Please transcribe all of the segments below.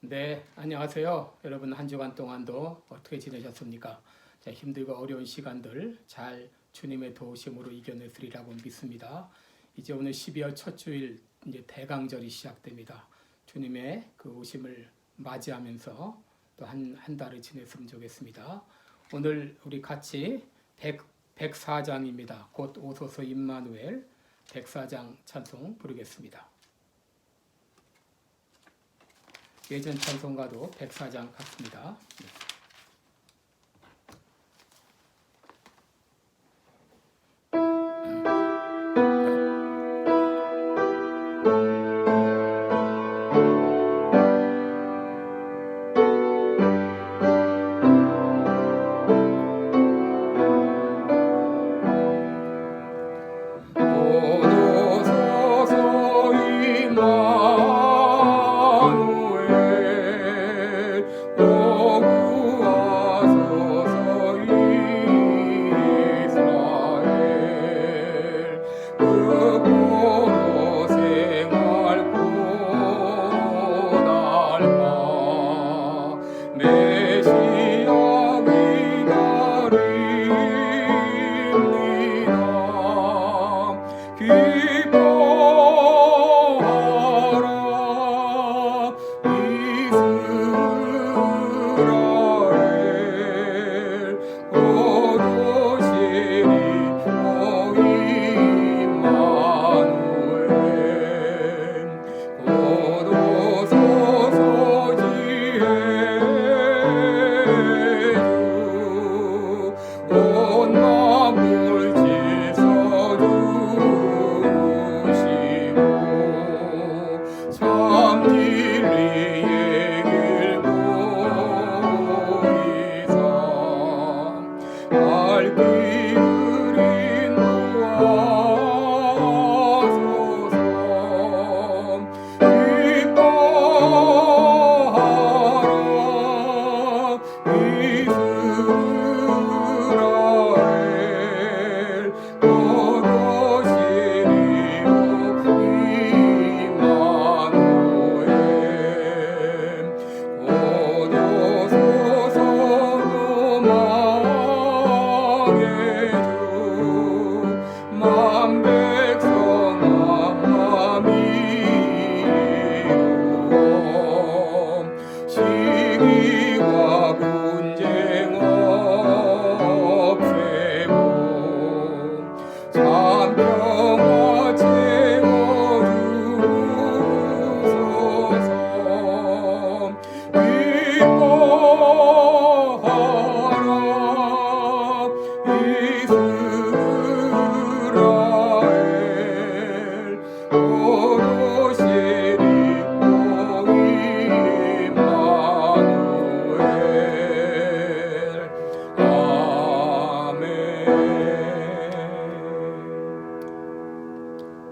네, 안녕하세요. 여러분 한 주간 동안도 어떻게 지내셨습니까? 자, 힘들고 어려운 시간들 잘 주님의 도우심으로 이겨냈으리라고 믿습니다. 이제 오늘 12월 첫 주일 이제 대강절이 시작됩니다. 주님의 그 오심을 맞이하면서 또 한 달을 지냈으면 좋겠습니다. 오늘 우리 같이 104장입니다. 곧 오소서 임마누엘 104장 찬송 부르겠습니다. 예전 찬송가도 104장 같습니다.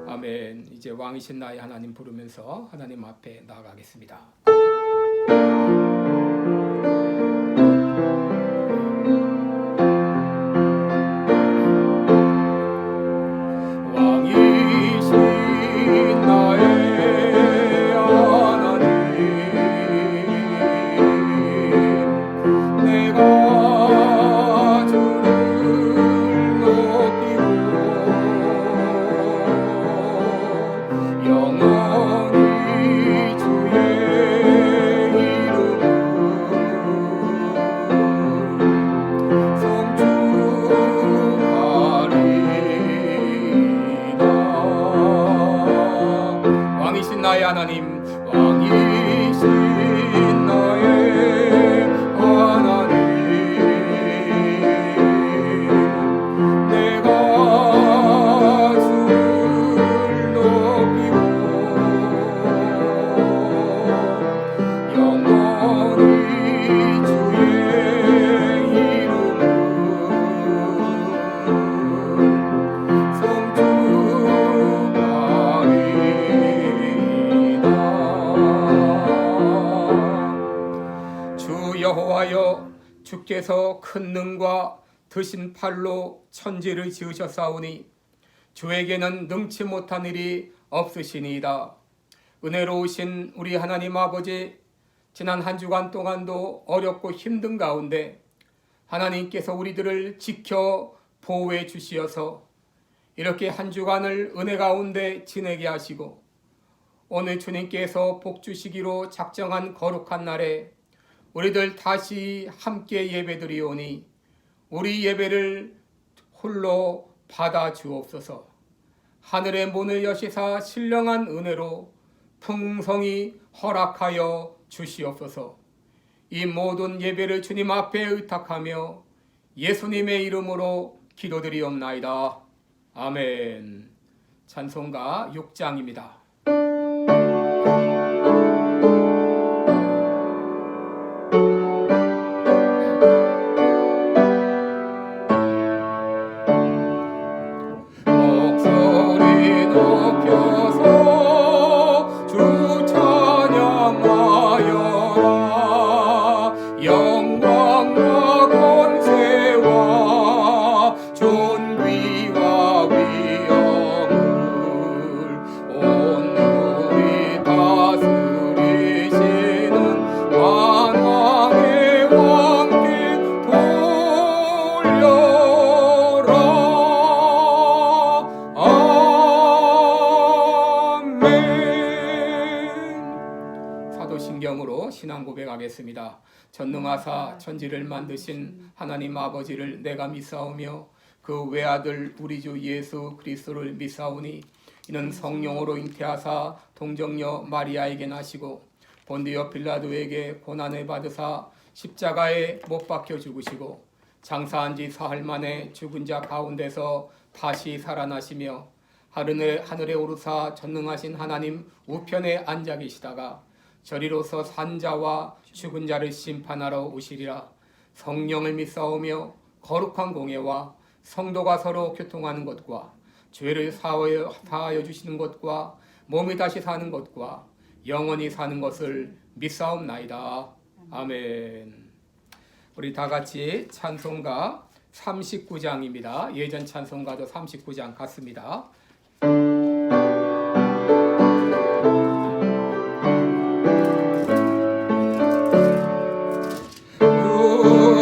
아멘. 이제 왕이신 나의 하나님 부르면서 하나님 앞에 나아가겠습니다. 나의 하나님, 왕이신 나의 하나님, 내가 주를 높이고 영원히 주의 이름을 여호와여, 주께서 큰 능과 드신 팔로 천지를 지으셨사오니 주에게는 능치 못한 일이 없으시니이다. 은혜로우신 우리 하나님 아버지, 지난 한 주간 동안도 어렵고 힘든 가운데 하나님께서 우리들을 지켜 보호해 주시어서 이렇게 한 주간을 은혜 가운데 지내게 하시고 오늘 주님께서 복 주시기로 작정한 거룩한 날에 우리들 다시 함께 예배드리오니 우리 예배를 홀로 받아 주옵소서. 하늘의 문을 여시사 신령한 은혜로 풍성히 허락하여 주시옵소서. 이 모든 예배를 주님 앞에 의탁하며 예수님의 이름으로 기도드리옵나이다. 아멘. 찬송가 6장입니다. 사도신경으로 신앙 고백하겠습니다. 전능하사 천지를 만드신 하나님 아버지를 내가 믿사오며 그 외아들 우리 주 예수 그리스도를 믿사오니 이는 성령으로 잉태하사 동정녀 마리아에게 나시고 본디오 빌라도에게 고난을 받으사 십자가에 못 박혀 죽으시고 장사한 지 사흘 만에 죽은 자 가운데서 다시 살아나시며 하늘에 오르사 전능하신 하나님 우편에 앉아 계시다가 저리로서 산자와 죽은 자를 심판하러 오시리라. 성령을 믿사오며 거룩한 공예와 성도가 서로 교통하는 것과 죄를 사하여 주시는 것과 몸이 다시 사는 것과 영원히 사는 것을 믿사옵나이다. 아멘. 우리 다 같이 찬송가 39장입니다. 예전 찬송가도 39장 같습니다.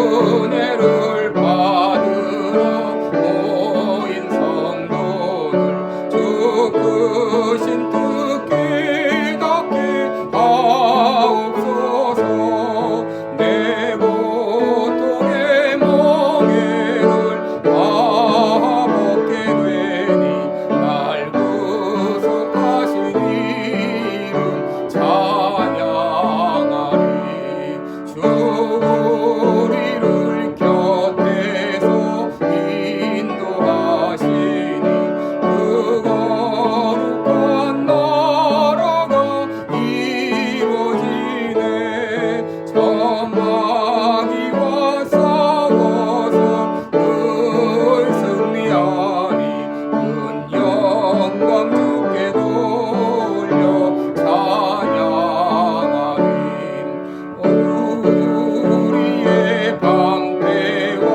은혜를 받으러 모인 성도들 주 크신 뜻 깨닫게 하옵소서. 내 고통의 멍에를 다 벗게 되니 날 구속하신 이름 찬양하리. 주 우리를 곁에서 인도하시니 그 거룩한 나라가 이루어지네. 저마귀와 싸워서 늘 승리하니 큰 영광 주께 돌려 찬양하리. 우리의 방패와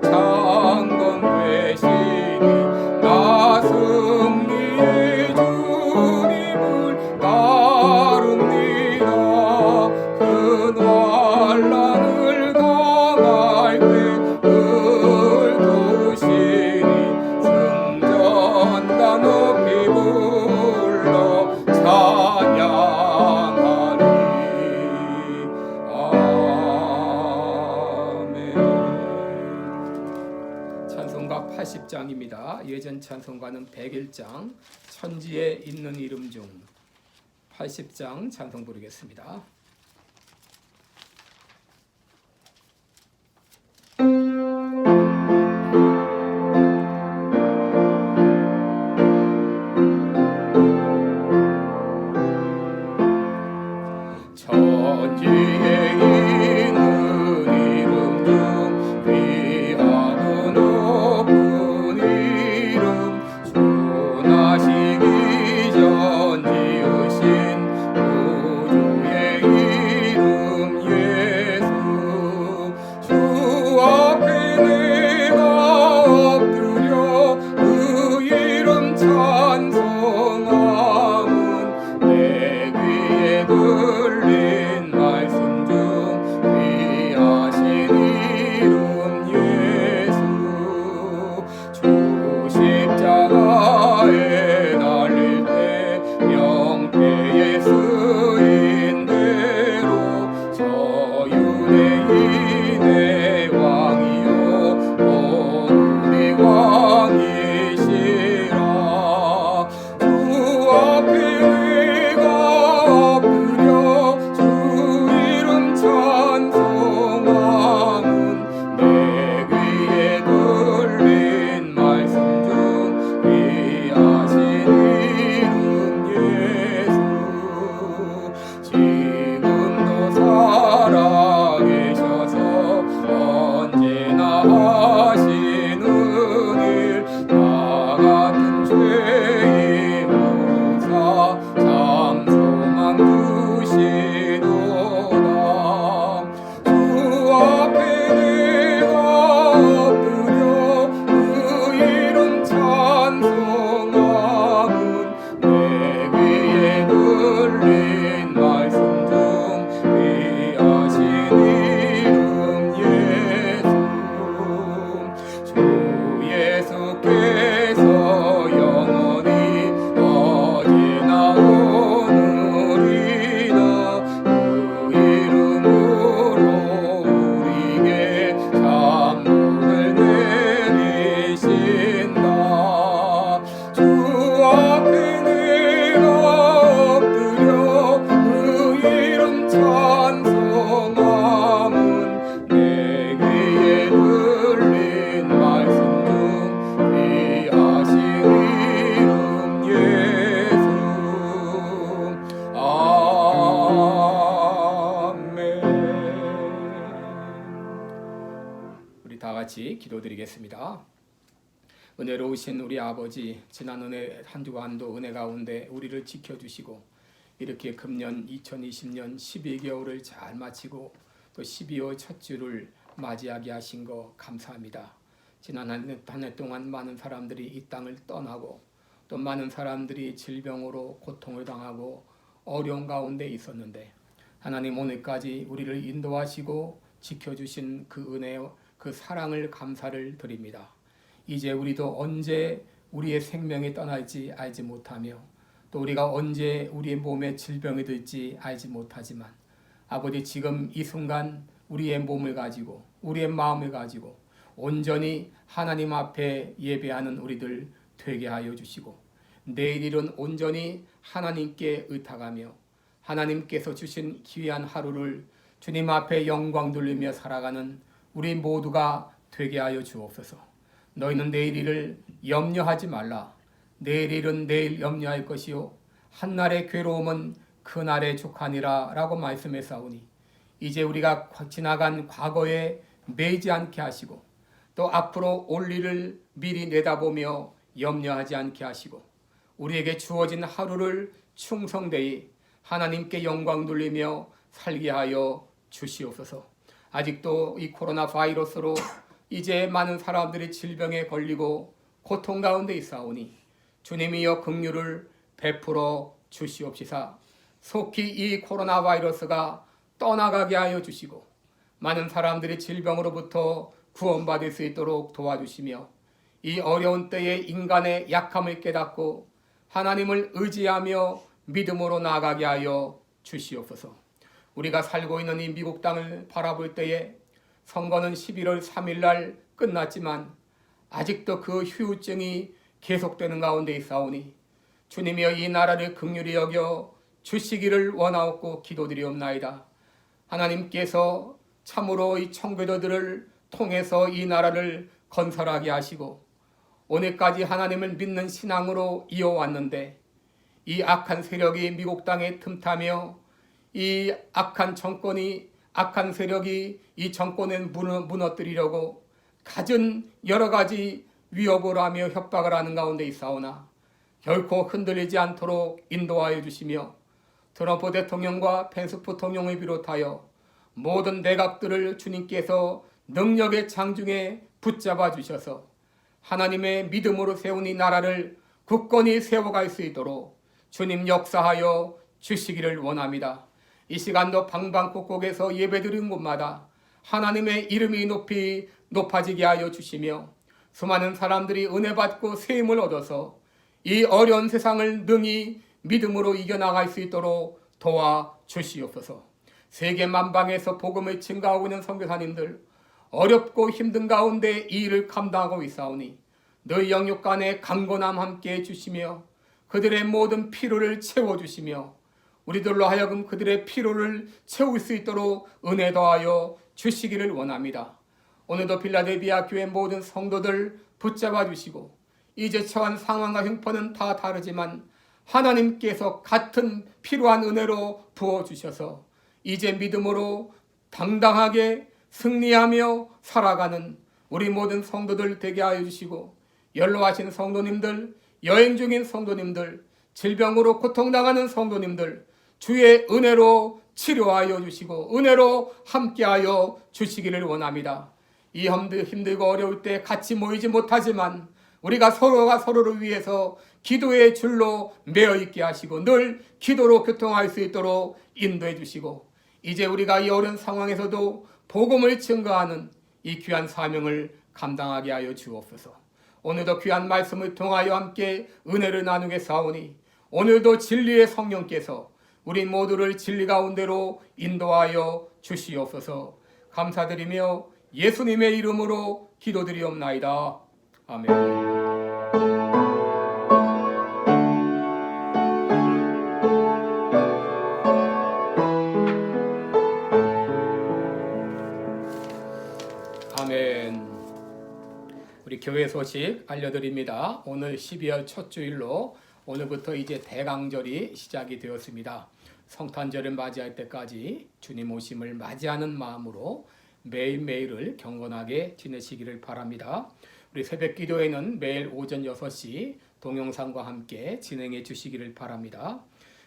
창건 되시니 나 승리의 주님을 따릅니다. 그 환난을 당할 때 늘 도우시니 승전가 높이 불러 찬양하리. 아멘. 찬송가 80장입니다. 예전 찬송가는 101장 천지에 있는 이름 중 80장 찬송 부르겠습니다. 천지에 있는 이름 중 귀하고 높은 이름 주나시기 전 지으신 구주의 이름 예수. 주 앞에 내가 엎드려 그 이름 찬송함은 내 귀에 들린 말씀 같이 기도드리겠습니다. 은혜로우신 우리 아버지, 지난 한 주간도 은혜 가운데 우리를 지켜주시고 이렇게 금년 2020년 12개월을 잘 마치고 또 12월 첫 주를 맞이하게 하신 거 감사합니다. 지난 한 해 동안 많은 사람들이 이 땅을 떠나고 또 많은 사람들이 질병으로 고통을 당하고 어려운 가운데 있었는데 하나님 오늘까지 우리를 인도하시고 지켜주신 그 은혜, 그 사랑을 감사를 드립니다. 이제 우리도 언제 우리의 생명이 떠날지 알지 못하며 또 우리가 언제 우리의 몸에 질병이 들지 알지 못하지만 아버지 지금 이 순간 우리의 몸을 가지고 우리의 마음을 가지고 온전히 하나님 앞에 예배하는 우리들 되게 하여 주시고 내일 일은 온전히 하나님께 의탁하며 하나님께서 주신 귀한 하루를 주님 앞에 영광 돌리며 살아가는 우리 모두가 되게 하여 주옵소서. 너희는 내일 일을 염려하지 말라. 내일 일은 내일 염려할 것이요 한날의 괴로움은 그날의 족하니라 라고 말씀했사오니 이제 우리가 지나간 과거에 매이지 않게 하시고 또 앞으로 올 일을 미리 내다보며 염려하지 않게 하시고 우리에게 주어진 하루를 충성되이 하나님께 영광 돌리며 살게 하여 주시옵소서. 아직도 이 코로나 바이러스로 이제 많은 사람들이 질병에 걸리고 고통 가운데 있사오니 주님이여 긍휼을 베풀어 주시옵시사. 속히 이 코로나 바이러스가 떠나가게 하여 주시고 많은 사람들이 질병으로부터 구원받을 수 있도록 도와주시며 이 어려운 때에 인간의 약함을 깨닫고 하나님을 의지하며 믿음으로 나아가게 하여 주시옵소서. 우리가 살고 있는 이 미국 땅을 바라볼 때에 선거는 11월 3일 날 끝났지만 아직도 그 후유증이 계속되는 가운데 있사오니 주님이여 이 나라를 긍휼히 여겨 주시기를 원하옵고 기도드리옵나이다. 하나님께서 참으로 이 청교도들을 통해서 이 나라를 건설하게 하시고 오늘까지 하나님을 믿는 신앙으로 이어왔는데 이 악한 세력이 미국 땅에 틈타며 이 악한 세력이 이 정권을 무너뜨리려고 갖은 여러 가지 위협을 하며 협박을 하는 가운데 있사오나 결코 흔들리지 않도록 인도하여 주시며 트럼프 대통령과 펜스 부통령을 비롯하여 모든 내각들을 주님께서 능력의 장중에 붙잡아 주셔서 하나님의 믿음으로 세운 이 나라를 굳건히 세워갈 수 있도록 주님 역사하여 주시기를 원합니다. 이 시간도 방방곡곡에서 예배드린 곳마다 하나님의 이름이 높이 높아지게 하여 주시며 수많은 사람들이 은혜 받고 세임을 얻어서 이 어려운 세상을 능히 믿음으로 이겨나갈 수 있도록 도와주시옵소서. 세계 만방에서 복음을 증가하고 있는 선교사님들 어렵고 힘든 가운데 이 일을 감당하고 있사오니 너희 영육 간에 강건함 함께 해주시며 그들의 모든 피로를 채워주시며 우리들로 하여금 그들의 피로를 채울 수 있도록 은혜 더하여 주시기를 원합니다. 오늘도 빌라델비아 교회 모든 성도들 붙잡아 주시고 이제 처한 상황과 형편은 다 다르지만 하나님께서 같은 필요한 은혜로 부어주셔서 이제 믿음으로 당당하게 승리하며 살아가는 우리 모든 성도들 되게 하여 주시고 연로하신 성도님들, 여행 중인 성도님들, 질병으로 고통당하는 성도님들 주의 은혜로 치료하여 주시고 은혜로 함께하여 주시기를 원합니다. 이 힘들고 어려울 때 같이 모이지 못하지만 우리가 서로가 서로를 위해서 기도의 줄로 매어 있게 하시고 늘 기도로 교통할 수 있도록 인도해 주시고 이제 우리가 이 어려운 상황에서도 복음을 증거하는 이 귀한 사명을 감당하게 하여 주옵소서. 오늘도 귀한 말씀을 통하여 함께 은혜를 나누겠사오니 오늘도 진리의 성령께서 우리 모두를 진리 가운데로 인도하여 주시옵소서. 감사드리며 예수님의 이름으로 기도드리옵나이다. 아멘. 아멘. 우리 교회 소식 알려드립니다. 오늘 12월 첫 주일로 오늘부터 이제 대강절이 시작이 되었습니다. 성탄절을 맞이할 때까지 주님 오심을 맞이하는 마음으로 매일매일을 경건하게 지내시기를 바랍니다. 우리 새벽 기도회는 매일 오전 6시 동영상과 함께 진행해 주시기를 바랍니다.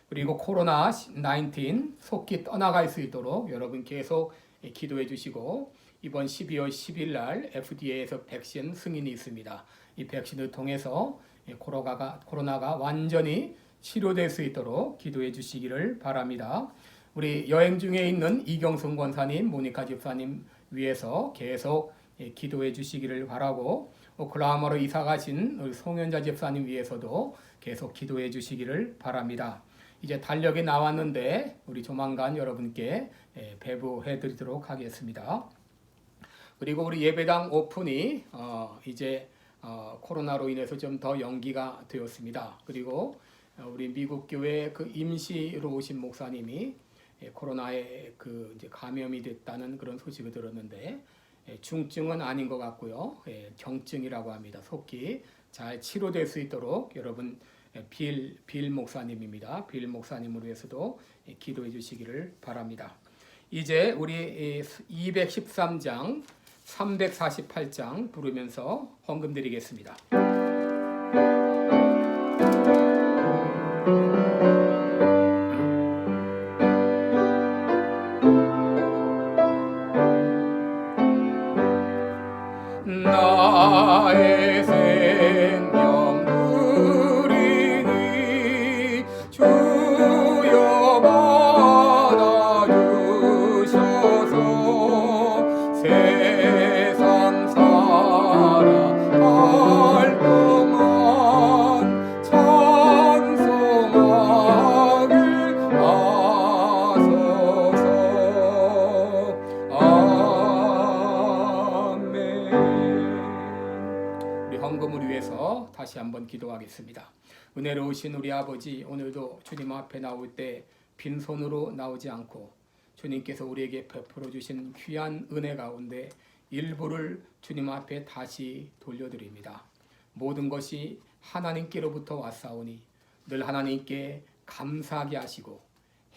그리고 코로나19 속히 떠나갈 수 있도록 여러분 계속 기도해 주시고, 이번 12월 10일 날 FDA에서 백신 승인이 있습니다. 이 백신을 통해서 코로나가 완전히 치료될 수 있도록 기도해 주시기를 바랍니다. 우리 여행 중에 있는 이경순 권사님, 모니카 집사님 위해서 계속 기도해 주시기를 바라고, 오클라호마로 이사 가신 우리 송현자 집사님 위해서도 계속 기도해 주시기를 바랍니다. 이제 달력이 나왔는데 우리 조만간 여러분께 배부해 드리도록 하겠습니다. 그리고 우리 예배당 오픈이 이제 코로나로 인해서 좀 더 연기가 되었습니다. 그리고 우리 미국 교회 그 임시로 오신 목사님이 코로나에 이제 감염이 됐다는 그런 소식을 들었는데, 중증은 아닌 것 같고요. 경증이라고 합니다. 속히 잘 치료될 수 있도록 여러분 빌 목사님입니다. 빌 목사님을 위해서도 기도해 주시기를 바랍니다. 이제 우리 213장, 348장 부르면서 헌금 드리겠습니다. 나의 생명 드리니 주여 받아주셔서 세상 살아갈 동안 찬송하길 하소서. 우리 헌금을 위해서 다시 한번 기도하겠습니다. 은혜로우신 우리 아버지, 오늘도 주님 앞에 나올 때 빈손으로 나오지 않고 주님께서 우리에게 베풀어 주신 귀한 은혜 가운데 일부를 주님 앞에 다시 돌려드립니다. 모든 것이 하나님께로부터 왔사오니 늘 하나님께 감사하게 하시고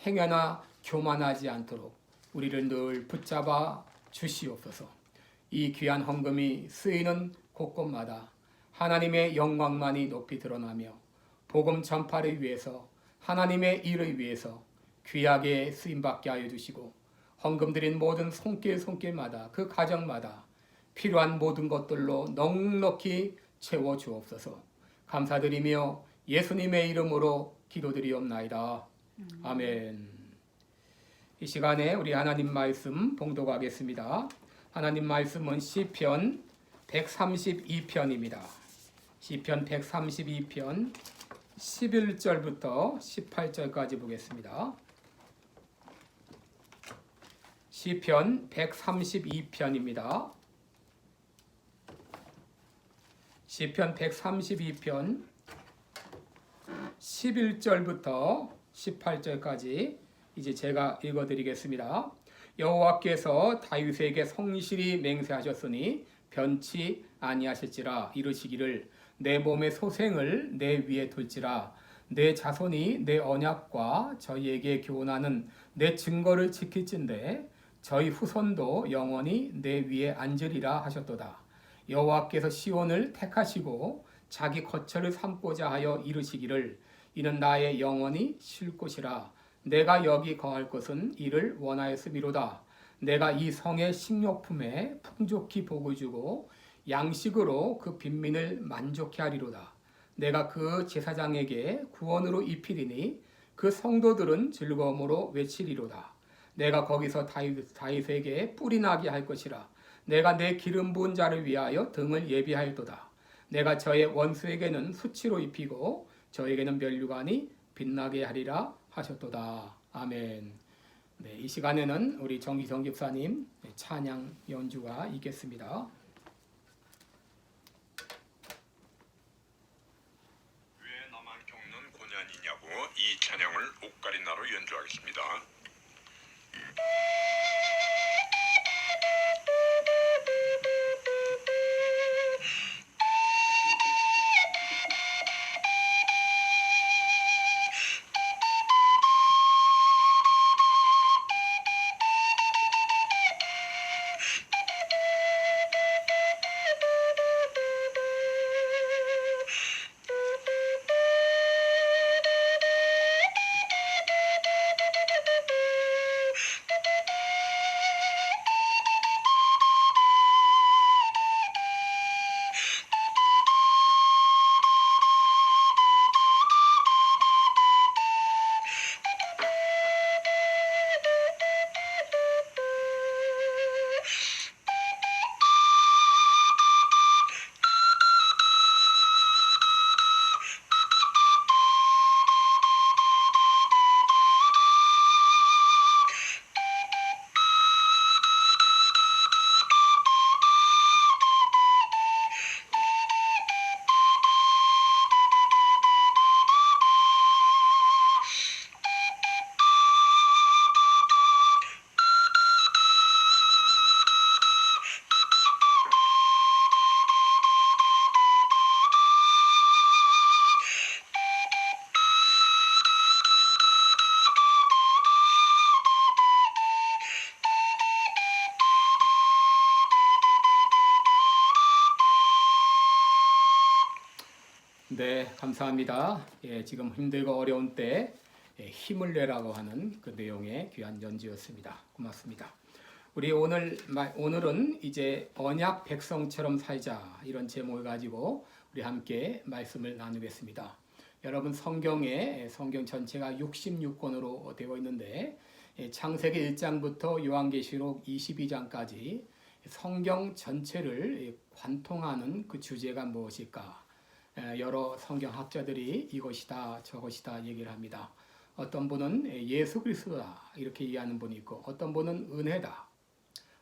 행여나 교만하지 않도록 우리를 늘 붙잡아 주시옵소서. 이 귀한 헌금이 쓰이는 곳곳마다 하나님의 영광만이 높이 드러나며 복음 전파를 위해서, 하나님의 일을 위해서 귀하게 쓰임받게 하여 주시고, 헌금 드린 모든 손길마다 그 가정마다 필요한 모든 것들로 넉넉히 채워 주옵소서. 감사드리며 예수님의 이름으로 기도드리옵나이다. 아멘. 이 시간에 우리 하나님 말씀 봉독하겠습니다. 하나님 말씀은 시편 132편입니다. 시편 132편 11절부터 18절까지 보겠습니다. 시편 132편입니다. 시편 132편 11절부터 18절까지 이제 제가 읽어드리겠습니다. 여호와께서 다윗에게 성실히 맹세하셨으니 변치 아니하실지라. 이르시기를 내 몸의 소생을 내 위에 둘지라. 내 자손이 내 언약과 저희에게 교훈하는 내 증거를 지킬진대 저희 후손도 영원히 내 위에 앉으리라 하셨도다. 여호와께서 시온을 택하시고 자기 거처를 삼고자 하여 이르시기를 이는 나의 영원히 쉴 곳이라. 내가 여기 거할 것은 이를 원하였음이로다. 내가 이 성의 식료품에 풍족히 복을 주고 양식으로 그 빈민을 만족케 하리로다. 내가 그 제사장에게 구원으로 입히리니 그 성도들은 즐거움으로 외치리로다. 내가 거기서 다윗에게 뿔이 나게 할 것이라. 내가 내 기름 부은 자를 위하여 등을 예비하였도다. 내가 저의 원수에게는 수치로 입히고 저에게는 면류관이 빛나게 하리라 하셨도다. 아멘. 네, 이 시간에는 우리 정기성 집사님 찬양 연주가 있겠습니다. 왜 나만 겪는 고난이냐고 이 찬양을 옥가리나로 연주하겠습니다. 네, 감사합니다. 지금 힘들고 어려운 때 힘을 내라고 하는 그 내용의 귀한 연주였습니다. 고맙습니다. 우리 오늘은 이제 언약 백성처럼 살자 이런 제목을 가지고 우리 함께 말씀을 나누겠습니다. 여러분 성경 전체가 66권으로 되어 있는데 창세기 1장부터 요한계시록 22장까지 성경 전체를 관통하는 그 주제가 무엇일까? 여러 성경학자들이 이것이다 저것이다 얘기를 합니다. 어떤 분은 예수 그리스도다 이렇게 이해하는 분이 있고 어떤 분은 은혜다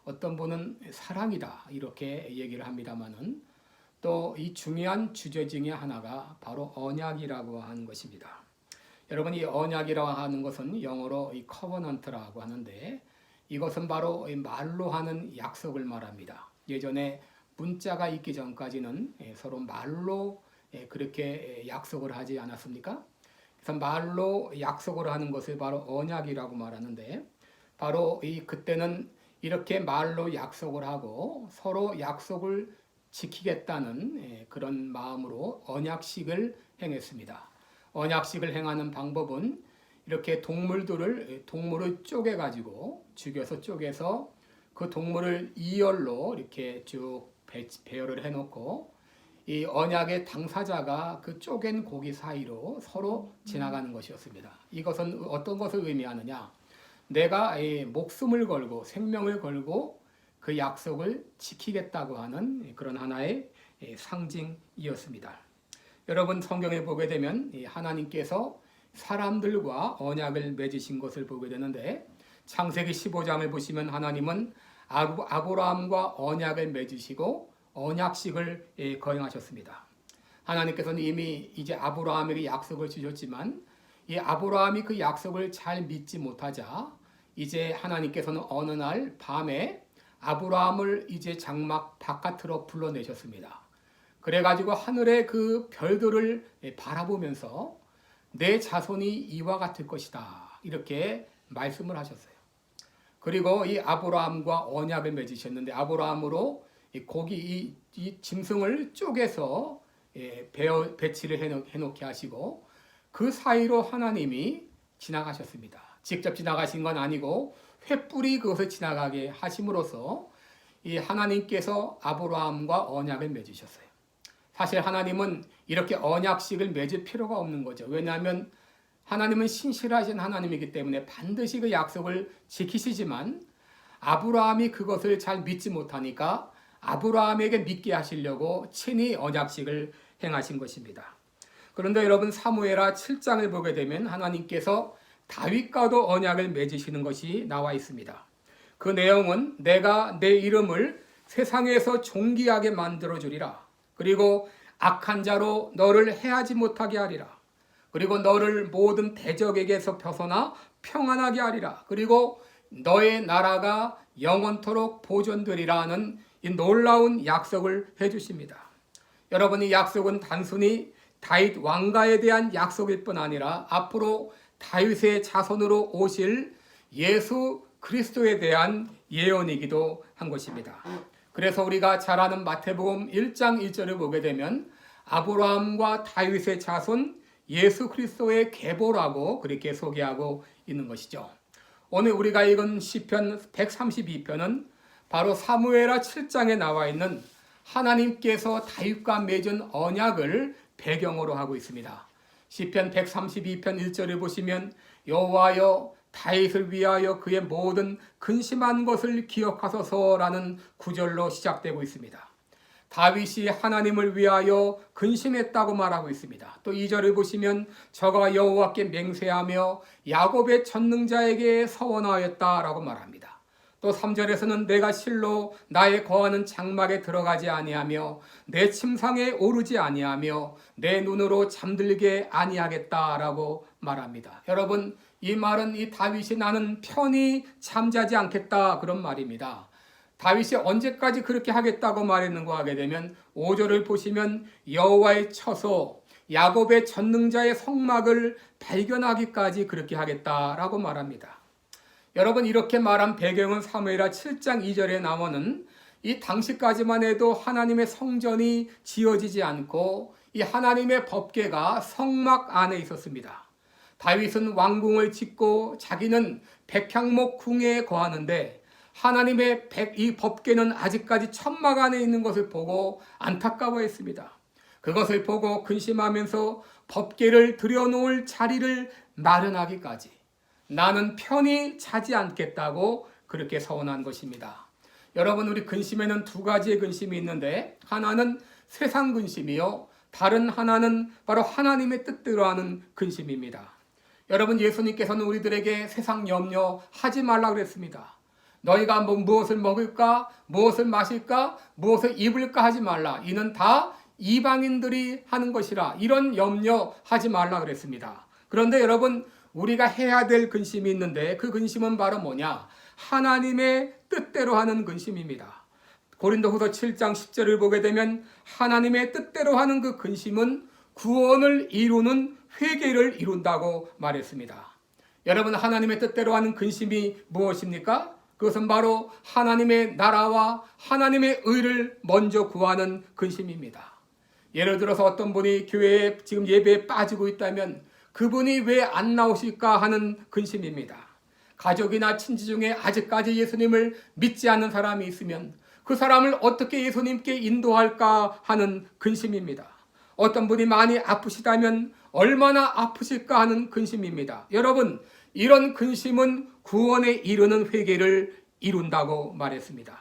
어떤 분은 사랑이다 이렇게 얘기를 합니다만은 또 이 중요한 주제 중에 하나가 바로 언약이라고 하는 것입니다. 여러분 이 언약이라고 하는 것은 영어로 이 커버넌트라고 하는데 이것은 바로 말로 하는 약속을 말합니다. 예전에 문자가 있기 전까지는 서로 말로 그렇게 약속을 하지 않았습니까? 그래서 말로 약속을 하는 것을 바로 언약이라고 말하는데 바로 그때는 이렇게 말로 약속을 하고 서로 약속을 지키겠다는 그런 마음으로 언약식을 행했습니다. 언약식을 행하는 방법은 이렇게 동물을 쪼개가지고 죽여서 쪼개서 그 동물을 이열로 이렇게 쭉 배열을 해놓고 이 언약의 당사자가 그 쪼갠 고기 사이로 서로 지나가는 것이었습니다. 이것은 어떤 것을 의미하느냐? 내가 목숨을 걸고 생명을 걸고 그 약속을 지키겠다고 하는 그런 하나의 상징이었습니다. 여러분 성경에 보게 되면 하나님께서 사람들과 언약을 맺으신 것을 보게 되는데 창세기 15장을 보시면 하나님은 아브라함과 언약을 맺으시고 언약식을 거행하셨습니다. 하나님께서는 이미 이제 아브라함에게 약속을 주셨지만 이 아브라함이 그 약속을 잘 믿지 못하자 이제 하나님께서는 어느 날 밤에 아브라함을 이제 장막 바깥으로 불러내셨습니다. 그래가지고 하늘의 그 별들을 바라보면서 내 자손이 이와 같을 것이다 이렇게 말씀을 하셨어요. 그리고 이 아브라함과 언약을 맺으셨는데 아브라함으로 고기 이 짐승을 쪼개서 배치를 해놓게 하시고 그 사이로 하나님이 지나가셨습니다. 직접 지나가신 건 아니고 횃불이 그것을 지나가게 하심으로써 이 하나님께서 아브라함과 언약을 맺으셨어요. 사실 하나님은 이렇게 언약식을 맺을 필요가 없는 거죠. 왜냐하면 하나님은 신실하신 하나님이기 때문에 반드시 그 약속을 지키시지만 아브라함이 그것을 잘 믿지 못하니까 아브라함에게 믿게 하시려고 친히 언약식을 행하신 것입니다. 그런데 여러분 사무엘하 7장을 보게 되면 하나님께서 다윗과도 언약을 맺으시는 것이 나와 있습니다. 그 내용은 내가 내 이름을 세상에서 존귀하게 만들어 주리라. 그리고 악한 자로 너를 해하지 못하게 하리라. 그리고 너를 모든 대적에게서 벗어나 평안하게 하리라. 그리고 너의 나라가 영원토록 보존되리라는 이 놀라운 약속을 해주십니다. 여러분 이 약속은 단순히 다윗 왕가에 대한 약속일 뿐 아니라 앞으로 다윗의 자손으로 오실 예수 그리스도에 대한 예언이기도 한 것입니다. 그래서 우리가 잘 아는 마태복음 1장 1절을 보게 되면 아브라함과 다윗의 자손 예수 그리스도의 계보라고 그렇게 소개하고 있는 것이죠. 오늘 우리가 읽은 시편 132편은 바로 사무엘하 7장에 나와 있는 하나님께서 다윗과 맺은 언약을 배경으로 하고 있습니다. 시편 132편 1절을 보시면 여호와여 다윗을 위하여 그의 모든 근심한 것을 기억하소서라는 구절로 시작되고 있습니다. 다윗이 하나님을 위하여 근심했다고 말하고 있습니다. 또 2절을 보시면 저가 여호와께 맹세하며 야곱의 전능자에게 서원하였다라고 말합니다. 또 3절에서는 내가 실로 나의 거하는 장막에 들어가지 아니하며 내 침상에 오르지 아니하며 내 눈으로 잠들게 아니하겠다라고 말합니다. 여러분, 이 말은 이 다윗이 나는 편히 잠자지 않겠다 그런 말입니다. 다윗이 언제까지 그렇게 하겠다고 말했는가 하게 되면 5절을 보시면 여호와의 처소 야곱의 전능자의 성막을 발견하기까지 그렇게 하겠다라고 말합니다. 여러분, 이렇게 말한 배경은 사무엘하 7장 2절에 나오는 이 당시까지만 해도 하나님의 성전이 지어지지 않고 이 하나님의 법궤가 성막 안에 있었습니다. 다윗은 왕궁을 짓고 자기는 백향목 궁에 거하는데 하나님의 이 법궤는 아직까지 천막 안에 있는 것을 보고 안타까워했습니다. 그것을 보고 근심하면서 법궤를 들여놓을 자리를 마련하기까지 나는 편히 자지 않겠다고 그렇게 서원한 것입니다. 여러분, 우리 근심에는 두 가지의 근심이 있는데 하나는 세상 근심이요, 다른 하나는 바로 하나님의 뜻대로 하는 근심입니다. 여러분, 예수님께서는 우리들에게 세상 염려하지 말라 그랬습니다. 너희가 무엇을 먹을까, 무엇을 마실까, 무엇을 입을까 하지 말라. 이는 다 이방인들이 하는 것이라. 이런 염려하지 말라 그랬습니다. 그런데 여러분, 우리가 해야 될 근심이 있는데 그 근심은 바로 뭐냐? 하나님의 뜻대로 하는 근심입니다. 고린도후서 7장 10절을 보게 되면 하나님의 뜻대로 하는 그 근심은 구원을 이루는 회개를 이룬다고 말했습니다. 여러분, 하나님의 뜻대로 하는 근심이 무엇입니까? 그것은 바로 하나님의 나라와 하나님의 의를 먼저 구하는 근심입니다. 예를 들어서 어떤 분이 교회에 지금 예배에 빠지고 있다면 그분이 왜 안 나오실까 하는 근심입니다. 가족이나 친지 중에 아직까지 예수님을 믿지 않는 사람이 있으면 그 사람을 어떻게 예수님께 인도할까 하는 근심입니다. 어떤 분이 많이 아프시다면 얼마나 아프실까 하는 근심입니다. 여러분, 이런 근심은 구원에 이르는 회개를 이룬다고 말했습니다.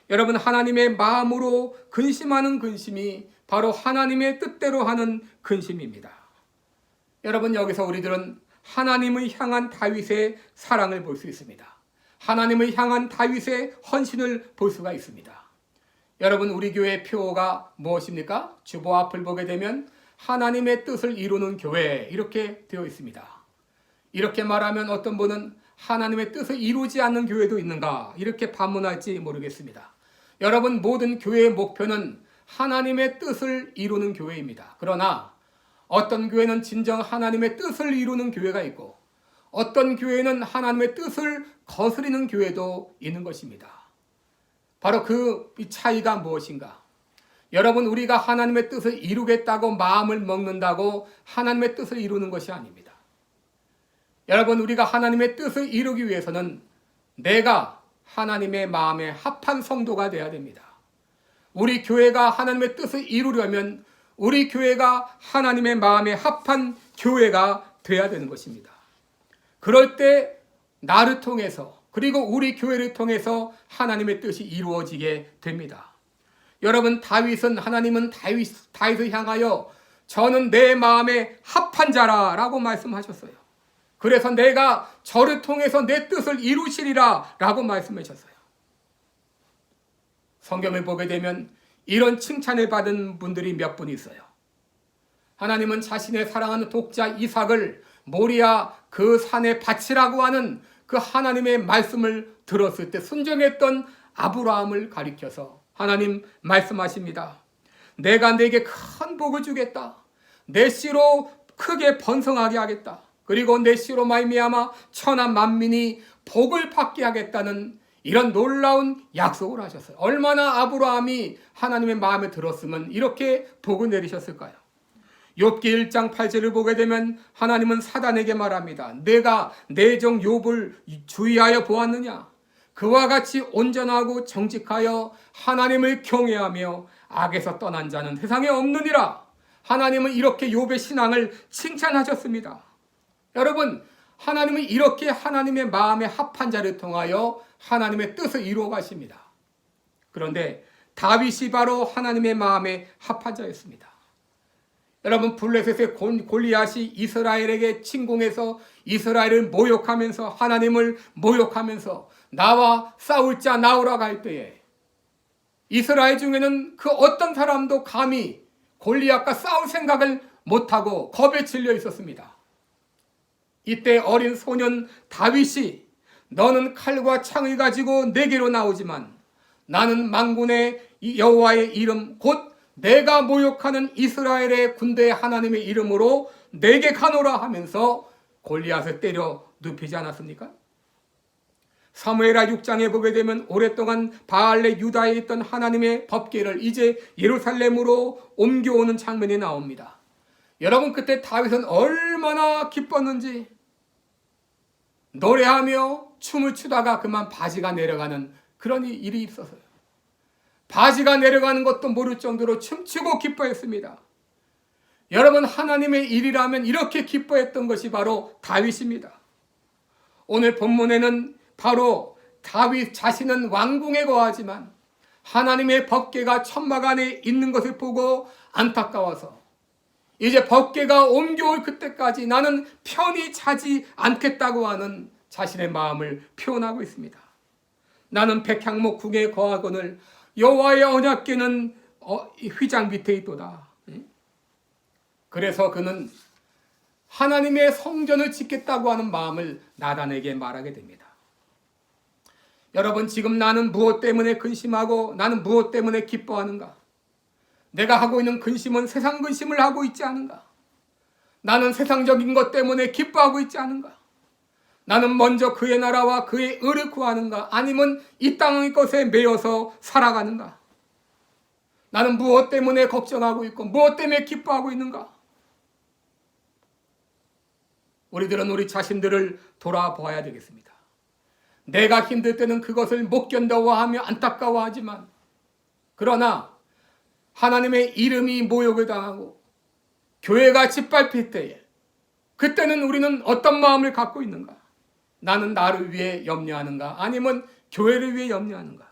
여러분, 하나님의 마음으로 근심하는 근심이 바로 하나님의 뜻대로 하는 근심입니다. 여러분, 여기서 우리들은 하나님을 향한 다윗의 사랑을 볼 수 있습니다. 하나님을 향한 다윗의 헌신을 볼 수가 있습니다. 여러분, 우리 교회의 표어가 무엇입니까? 주보 앞을 보게 되면 하나님의 뜻을 이루는 교회 이렇게 되어 있습니다. 이렇게 말하면 어떤 분은 하나님의 뜻을 이루지 않는 교회도 있는가 이렇게 반문할지 모르겠습니다. 여러분, 모든 교회의 목표는 하나님의 뜻을 이루는 교회입니다. 그러나 어떤 교회는 진정 하나님의 뜻을 이루는 교회가 있고 어떤 교회는 하나님의 뜻을 거스리는 교회도 있는 것입니다. 바로 그 차이가 무엇인가? 여러분, 우리가 하나님의 뜻을 이루겠다고 마음을 먹는다고 하나님의 뜻을 이루는 것이 아닙니다. 여러분, 우리가 하나님의 뜻을 이루기 위해서는 내가 하나님의 마음에 합한 성도가 되어야 됩니다. 우리 교회가 하나님의 뜻을 이루려면 우리 교회가 하나님의 마음에 합한 교회가 되어야 되는 것입니다. 그럴 때 나를 통해서 그리고 우리 교회를 통해서 하나님의 뜻이 이루어지게 됩니다. 여러분, 하나님은 다윗을 향하여 저는 내 마음에 합한 자라라고 말씀하셨어요. 그래서 내가 저를 통해서 내 뜻을 이루시리라 라고 말씀하셨어요. 성경을 보게 되면 이런 칭찬을 받은 분들이 몇 분 있어요. 하나님은 자신의 사랑하는 독자 이삭을 모리아 그 산에 바치라고 하는 그 하나님의 말씀을 들었을 때 순종했던 아브라함을 가리켜서 하나님 말씀하십니다. 내가 네게 큰 복을 주겠다. 내 씨로 크게 번성하게 하겠다. 그리고 내 씨로 말미암아 천하 만민이 복을 받게 하겠다는 이런 놀라운 약속을 하셨어요. 얼마나 아브라함이 하나님의 마음에 들었으면 이렇게 복을 내리셨을까요? 욥기 1장 8절을 보게 되면 하나님은 사단에게 말합니다. 내가 내 종 욥을 주의하여 보았느냐? 그와 같이 온전하고 정직하여 하나님을 경외하며 악에서 떠난 자는 세상에 없느니라. 하나님은 이렇게 욥의 신앙을 칭찬하셨습니다. 여러분, 하나님은 이렇게 하나님의 마음에 합한 자를 통하여 하나님의 뜻을 이루어 가십니다. 그런데 다윗이 바로 하나님의 마음에 합한 자였습니다. 여러분, 블레셋의 골리앗이 이스라엘에게 침공해서 이스라엘을 모욕하면서 하나님을 모욕하면서 나와 싸울 자 나오라고 할 때에 이스라엘 중에는 그 어떤 사람도 감히 골리앗과 싸울 생각을 못하고 겁에 질려 있었습니다. 이때 어린 소년 다윗이 너는 칼과 창을 가지고 내게로 나오지만 나는 만군의 여호와의 이름 곧 내가 모욕하는 이스라엘의 군대의 하나님의 이름으로 내게 가노라 하면서 골리앗을 때려 눕히지 않았습니까? 사무엘하 6장에 보게 되면 오랫동안 바알레 유다에 있던 하나님의 법궤를 이제 예루살렘으로 옮겨오는 장면이 나옵니다. 여러분, 그때 다윗은 얼마나 기뻤는지 노래하며 춤을 추다가 그만 바지가 내려가는 그런 일이 있었어요. 바지가 내려가는 것도 모를 정도로 춤추고 기뻐했습니다. 여러분, 하나님의 일이라면 이렇게 기뻐했던 것이 바로 다윗입니다. 오늘 본문에는 바로 다윗 자신은 왕궁에 거하지만 하나님의 법궤가 천막 안에 있는 것을 보고 안타까워서 이제 법궤가 옮겨올 그때까지 나는 편히 자지 않겠다고 하는 자신의 마음을 표현하고 있습니다. 나는 백향목 궁에 거하거늘 여호와의 언약궤는 휘장 밑에 있도다. 그래서 그는 하나님의 성전을 짓겠다고 하는 마음을 나단에게 말하게 됩니다. 여러분, 지금 나는 무엇 때문에 근심하고 나는 무엇 때문에 기뻐하는가? 내가 하고 있는 근심은 세상 근심을 하고 있지 않은가? 나는 세상적인 것 때문에 기뻐하고 있지 않은가? 나는 먼저 그의 나라와 그의 의를 구하는가? 아니면 이 땅의 것에 매여서 살아가는가? 나는 무엇 때문에 걱정하고 있고 무엇 때문에 기뻐하고 있는가? 우리들은 우리 자신들을 돌아보아야 되겠습니다. 내가 힘들 때는 그것을 못 견뎌하며 안타까워하지만 그러나 하나님의 이름이 모욕을 당하고 교회가 짓밟힐 때에 그때는 우리는 어떤 마음을 갖고 있는가? 나는 나를 위해 염려하는가? 아니면 교회를 위해 염려하는가?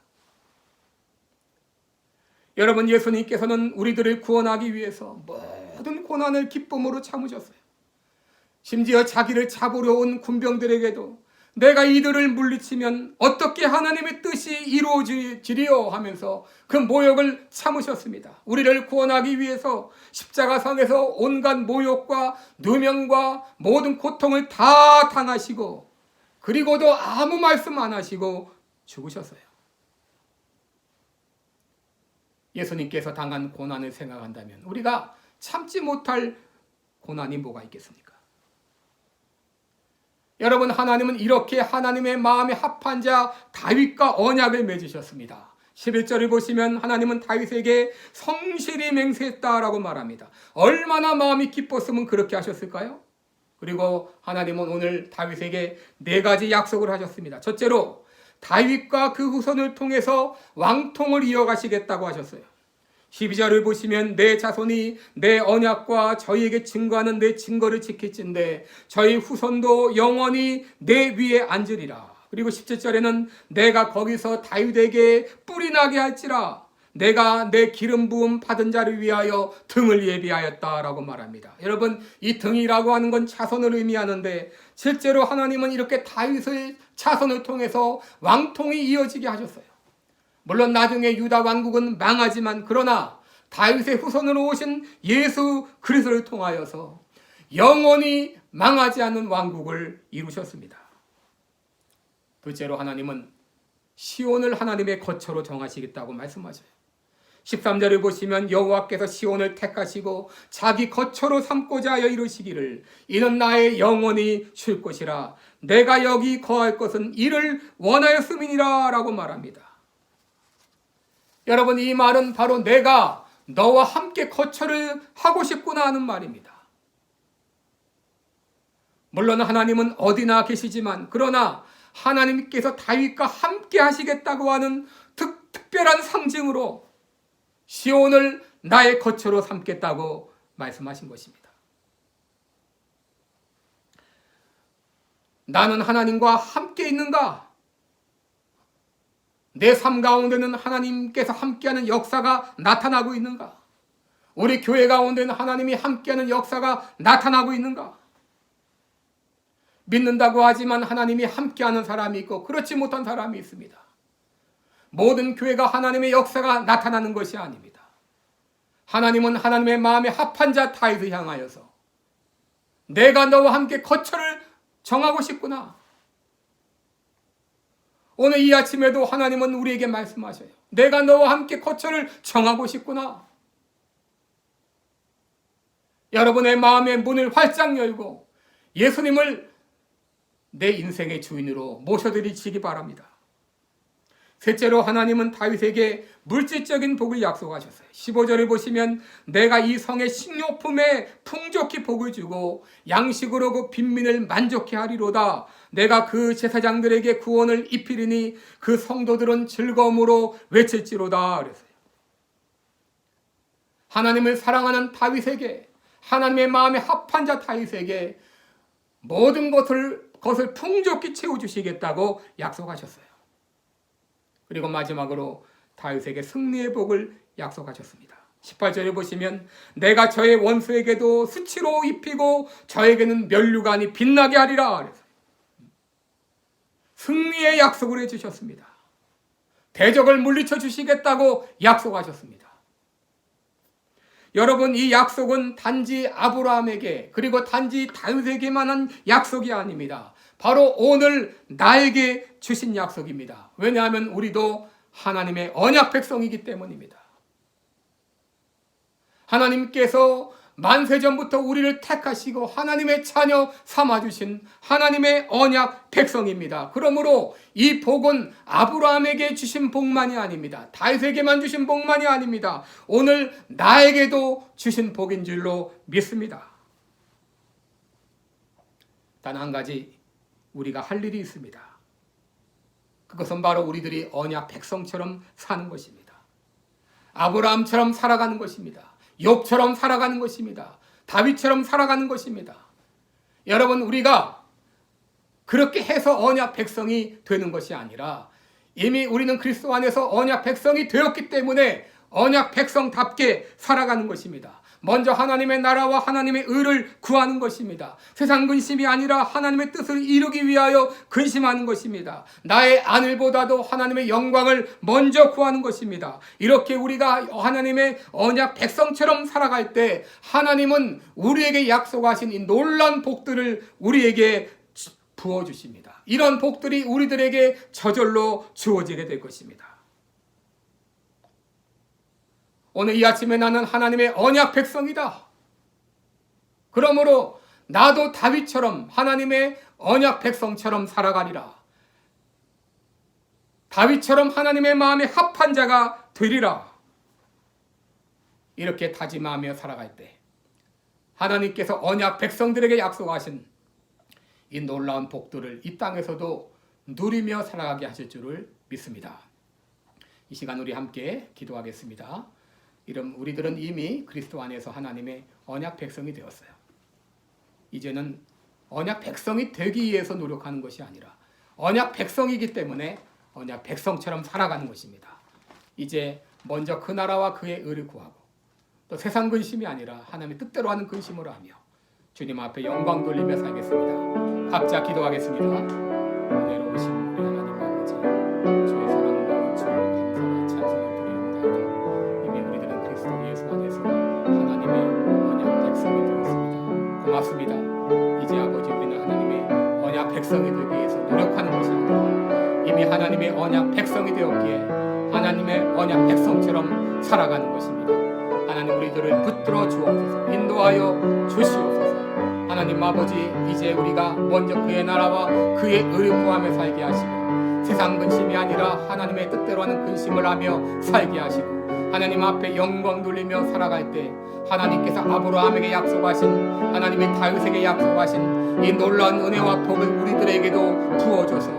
여러분, 예수님께서는 우리들을 구원하기 위해서 모든 고난을 기쁨으로 참으셨어요. 심지어 자기를 잡으러 온 군병들에게도 내가 이들을 물리치면 어떻게 하나님의 뜻이 이루어지리요 하면서 그 모욕을 참으셨습니다. 우리를 구원하기 위해서 십자가상에서 온갖 모욕과 누명과 모든 고통을 다 당하시고 그리고도 아무 말씀 안 하시고 죽으셨어요. 예수님께서 당한 고난을 생각한다면 우리가 참지 못할 고난이 뭐가 있겠습니까? 여러분, 하나님은 이렇게 하나님의 마음에 합한 자 다윗과 언약을 맺으셨습니다. 11절을 보시면 하나님은 다윗에게 성실히 맹세했다라고 말합니다. 얼마나 마음이 기뻤으면 그렇게 하셨을까요? 그리고 하나님은 오늘 다윗에게 4가지 약속을 하셨습니다. 첫째로 다윗과 그 후손을 통해서 왕통을 이어가시겠다고 하셨어요. 12절을 보시면 내 자손이 내 언약과 저희에게 증거하는 내 증거를 지킬진대 저희 후손도 영원히 내 위에 앉으리라. 그리고 17절에는 내가 거기서 다윗에게 뿔이 나게 할지라 내가 내 기름 부음 받은 자를 위하여 등을 예비하였다라고 말합니다. 여러분, 이 등이라고 하는 건 자손을 의미하는데 실제로 하나님은 이렇게 다윗의 자손을 통해서 왕통이 이어지게 하셨어요. 물론 나중에 유다 왕국은 망하지만 그러나 다윗의 후손으로 오신 예수 그리스도를 통하여서 영원히 망하지 않는 왕국을 이루셨습니다. 둘째로 하나님은 시온을 하나님의 거처로 정하시겠다고 말씀하셔요. 13절을 보시면 여호와께서 시온을 택하시고 자기 거처로 삼고자 하여 이루시기를 이는 나의 영원히 쉴 곳이라 내가 여기 거할 것은 이를 원하였음이니라 라고 말합니다. 여러분, 이 말은 바로 내가 너와 함께 거처를 하고 싶구나 하는 말입니다. 물론 하나님은 어디나 계시지만 그러나 하나님께서 다윗과 함께 하시겠다고 하는 특별한 상징으로 시온을 나의 거처로 삼겠다고 말씀하신 것입니다. 나는 하나님과 함께 있는가? 내 삶 가운데는 하나님께서 함께하는 역사가 나타나고 있는가? 우리 교회 가운데는 하나님이 함께하는 역사가 나타나고 있는가? 믿는다고 하지만 하나님이 함께하는 사람이 있고 그렇지 못한 사람이 있습니다. 모든 교회가 하나님의 역사가 나타나는 것이 아닙니다. 하나님은 하나님의 마음에 합한 자 다윗을 향하여서 내가 너와 함께 거처를 정하고 싶구나. 오늘 이 아침에도 하나님은 우리에게 말씀하셔요. 내가 너와 함께 거처를 정하고 싶구나. 여러분의 마음의 문을 활짝 열고 예수님을 내 인생의 주인으로 모셔드리시기 바랍니다. 셋째로 하나님은 다윗에게 물질적인 복을 약속하셨어요. 15절을 보시면 내가 이 성의 식료품에 풍족히 복을 주고 양식으로 그 빈민을 만족케 하리로다. 내가 그 제사장들에게 구원을 입히리니 그 성도들은 즐거움으로 외칠지로다. 그랬어요. 하나님을 사랑하는 다윗에게, 하나님의 마음에 합한 자 다윗에게 모든 것을 풍족히 채워주시겠다고 약속하셨어요. 그리고 마지막으로 다윗에게 승리의 복을 약속하셨습니다. 18절에 보시면 내가 저의 원수에게도 수치로 입히고 저에게는 면류관이 빛나게 하리라. 그래서 승리의 약속을 해주셨습니다. 대적을 물리쳐 주시겠다고 약속하셨습니다. 여러분, 이 약속은 단지 아브라함에게 그리고 단지 다윗에게만 한 약속이 아닙니다. 바로 오늘 나에게 주신 약속입니다. 왜냐하면 우리도 하나님의 언약 백성이기 때문입니다. 하나님께서 만세전부터 우리를 택하시고 하나님의 자녀 삼아주신 하나님의 언약 백성입니다. 그러므로 이 복은 아브라함에게 주신 복만이 아닙니다. 다윗에게만 주신 복만이 아닙니다. 오늘 나에게도 주신 복인 줄로 믿습니다. 단 한 가지 우리가 할 일이 있습니다. 그것은 바로 우리들이 언약 백성처럼 사는 것입니다. 아브라함처럼 살아가는 것입니다. 욥처럼 살아가는 것입니다. 다윗처럼 살아가는 것입니다. 여러분, 우리가 그렇게 해서 언약 백성이 되는 것이 아니라 이미 우리는 그리스도 안에서 언약 백성이 되었기 때문에 언약 백성답게 살아가는 것입니다. 먼저 하나님의 나라와 하나님의 의를 구하는 것입니다. 세상 근심이 아니라 하나님의 뜻을 이루기 위하여 근심하는 것입니다. 나의 안일보다도 하나님의 영광을 먼저 구하는 것입니다. 이렇게 우리가 하나님의 언약 백성처럼 살아갈 때 하나님은 우리에게 약속하신 이 놀라운 복들을 우리에게 부어주십니다. 이런 복들이 우리들에게 저절로 주어지게 될 것입니다. 오늘 이 아침에 나는 하나님의 언약 백성이다. 그러므로 나도 다윗처럼 하나님의 언약 백성처럼 살아가리라. 다윗처럼 하나님의 마음에 합한 자가 되리라. 이렇게 다짐하며 살아갈 때 하나님께서 언약 백성들에게 약속하신 이 놀라운 복들을 이 땅에서도 누리며 살아가게 하실 줄을 믿습니다. 이 시간 우리 함께 기도하겠습니다. 우리들은 이미 그리스도 안에서 하나님의 언약 백성이 되었어요. 이제는 언약 백성이 되기 위해서 노력하는 것이 아니라 언약 백성이기 때문에 언약 백성처럼 살아가는 것입니다. 이제 먼저 그 나라와 그의 의를 구하고 또 세상 근심이 아니라 하나님의 뜻대로 하는 근심으로 하며 주님 앞에 영광 돌리며 살겠습니다. 각자 기도하겠습니다. 은혜로우신 우리 하나님 아버지, 주의 사랑과 은총을 감사와 찬송을 드리옵나이다. 이미 우리들은 그리스도 예수 안에서 하나님의 언약 백성이 되었습니다. 고맙습니다. 이제 아버지, 우리는 하나님의 언약 백성이 되기 위해서 노력하는 것이 아니라 이미 하나님의 언약 백성이 되었기에 하나님의 언약 백성처럼 살아가는 것입니다. 하나님, 우리들을 붙들어 주옵소서, 인도하여 주시옵소서. 하나님 아버지, 이제 우리가 먼저 그의 나라와 그의 의를 구하며 살게 하시고 세상 근심이 아니라 하나님의 뜻대로 하는 근심을 하며 살게 하시고 하나님 앞에 영광 돌리며 살아갈 때 하나님께서 아브라함에게 약속하신, 하나님의 다윗에게 약속하신 이 놀라운 은혜와 복을 우리들에게도 부어줘서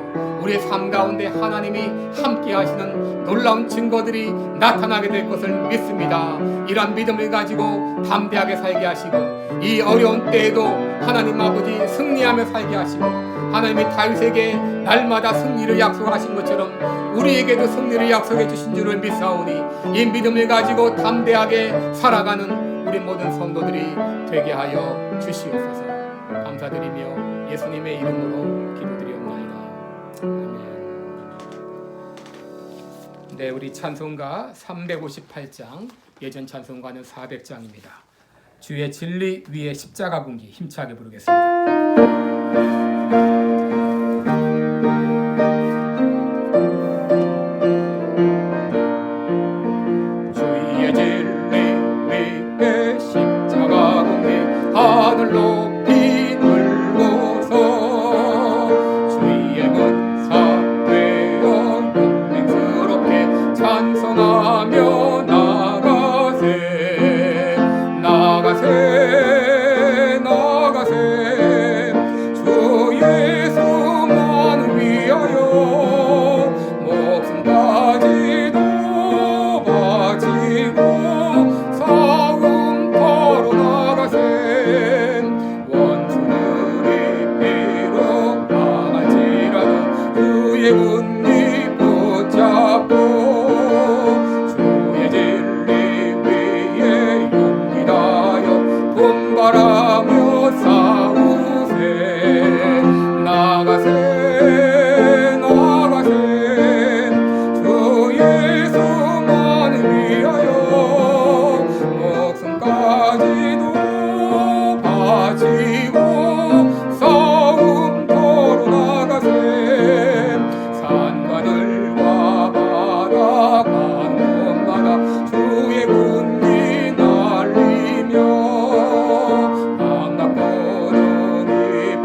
우리의 삶 가운데 하나님이 함께 하시는 놀라운 증거들이 나타나게 될 것을 믿습니다. 이런 믿음을 가지고 담대하게 살게 하시고 이 어려운 때에도 하나님 아버지 승리하며 살게 하시고 하나님이 다윗에게 날마다 승리를 약속하신 것처럼 우리에게도 승리를 약속해 주신 줄을 믿사오니 이 믿음을 가지고 담대하게 살아가는 우리 모든 성도들이 되게 하여 주시옵소서. 감사드리며 예수님의 이름으로 기도드리옵나이다. 아멘. 네, 우리 찬송가 358장, 예전 찬송가는 400장입니다. 주의 진리 위에 십자가 군기 힘차게 부르겠습니다. 주의 진리 위에 십자가 군기 하늘 높이 들고서 주의 권사 되어 영맹스럽게 찬송하며 나가세 주 예수만을 위하여 목숨까지도 바치고 싸움터로 나가세 원수들이 비록 당할지라도 주의 군기 붙잡고 주의 진리 위에 용기 다하여 분발하며 싸우세 나가세 주 예수만을 위하여 목숨까지도 바치고 싸움터로 나가세 산과들과 바다 가는 곳마다 주의 군기 날리며 반갑고는 이쁜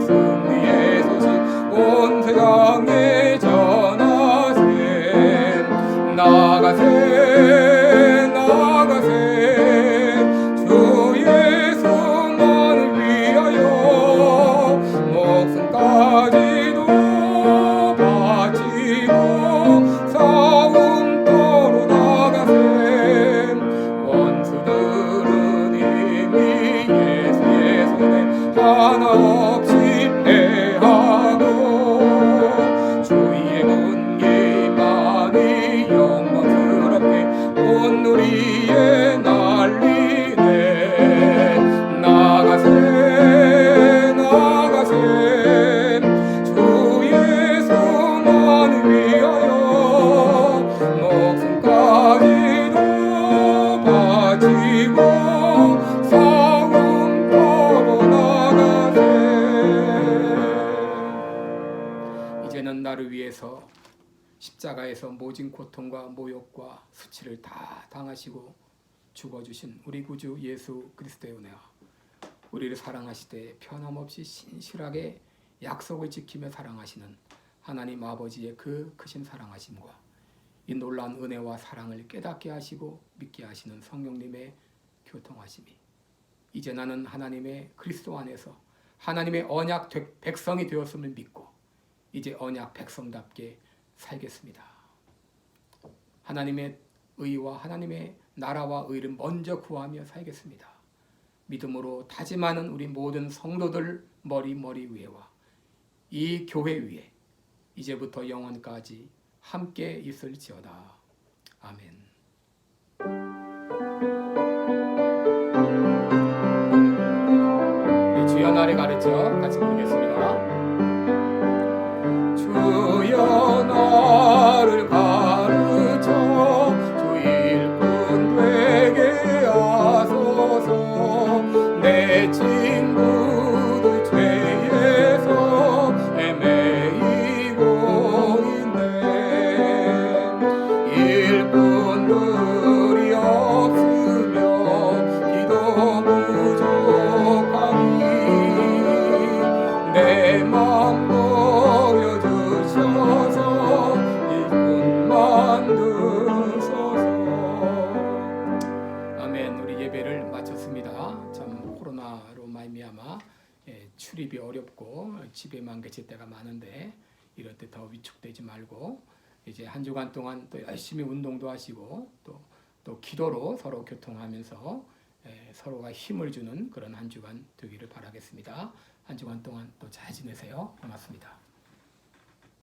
승리의 소식 온 세상에 전하세 나가세 주 예수만을 위하여 목숨까지도 바치고 싸움터로 나가세 원수들은 이미 예수의 손에 하나 없이 패하고 주의 군기만이 영광스럽게 온 누리에 날리네 나가세 주 예수만을 위하여 목숨까지도 바치고 싸움터로 나가세. 이제는 나를 위해서 십자가에서 모진 고통과 모욕과 수치를 다 당하시고 죽어주신 우리 구주 예수 그리스도의 은혜와 우리를 사랑하시되 변함없이 신실하게 약속을 지키며 사랑하시는 하나님 아버지의 그 크신 사랑하심과 이 놀라운 은혜와 사랑을 깨닫게 하시고 믿게 하시는 성령님의 교통하심이 이제 나는 하나님의 그리스도 안에서 하나님의 언약 백성이 되었음을 믿고 이제 언약 백성답게 살겠습니다. 하나님의 의와 하나님의 나라와 의를 먼저 구하며 살겠습니다. 믿음으로 다짐하는 우리 모든 성도들 머리 위에와 이 교회 위에 이제부터 영원까지 함께 있을지어다. 아멘. 주여 나를 가르쳐 같이 부르겠습니다. 주여 나를 가르쳐 주 일꾼 되게 하소서. 내 친구들 죄에서 헤매이고 있네. 일꾼들이 없으며 기도 부족하니 내 우리가 참 코로나로 말미암아 출입이 어렵고 집에만 계실 때가 많은데 이럴 때 더 위축되지 말고 이제 한 주간 동안 또 열심히 운동도 하시고 또 기도로 서로 교통하면서 서로가 힘을 주는 그런 한 주간 되기를 바라겠습니다. 한 주간 동안 또 잘 지내세요. 고맙습니다.